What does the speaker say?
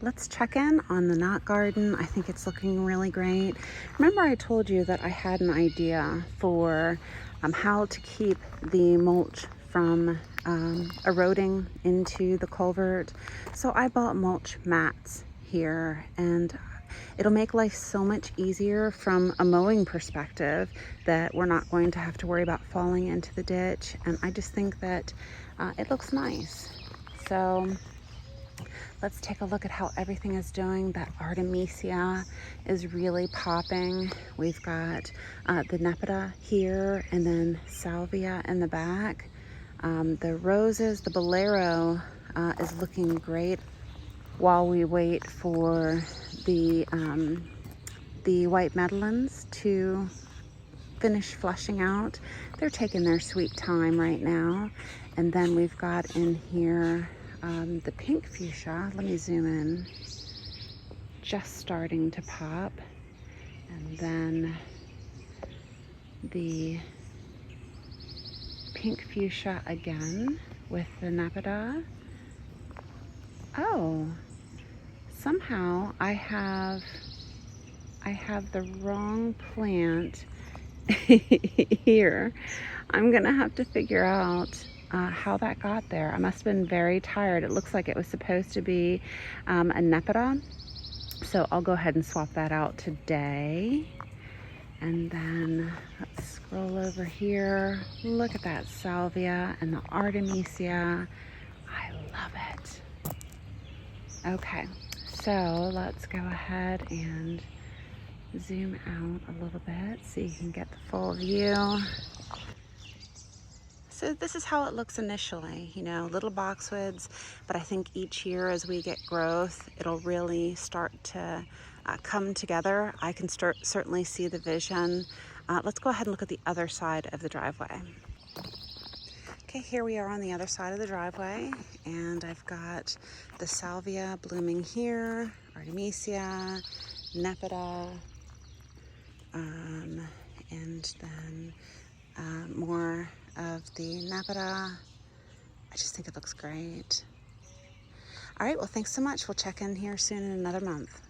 let's check in on the knot garden. I think it's looking really great. Remember I told you that I had an idea for how to keep the mulch from eroding into the culvert. So I bought mulch mats here, and it'll make life so much easier from a mowing perspective that we're not going to have to worry about falling into the ditch. And I just think that it looks nice. So let's take a look at how everything is doing. That Artemisia is really popping. We've got the Nepeta here, and then Salvia in the back. The roses, the Bolero is looking great while we wait for the white Medlins to finish flushing out. They're taking their sweet time right now. And then we've got in here the pink fuchsia. Let me zoom in. Just starting to pop. And then the pink fuchsia again with the Nepeta. Oh, somehow I have the wrong plant here. I'm gonna have to figure out how that got there. I must have been very tired. It looks like it was supposed to be a Nepeta. So I'll go ahead and swap that out today. And then let's scroll over here. Look at that Salvia and the Artemisia. I love it. Okay, so let's go ahead and zoom out a little bit so you can get the full view. So this is how it looks initially, you know, little boxwoods, but I think each year as we get growth, it'll really start to come together. I can certainly see the vision. Let's go ahead and look at the other side of the driveway. Okay, here we are on the other side of the driveway, and I've got the Salvia blooming here, Artemisia, Nepeta, and then more of the Nepeta. I just think it looks great. All right, well, thanks so much. We'll check in here soon in another month.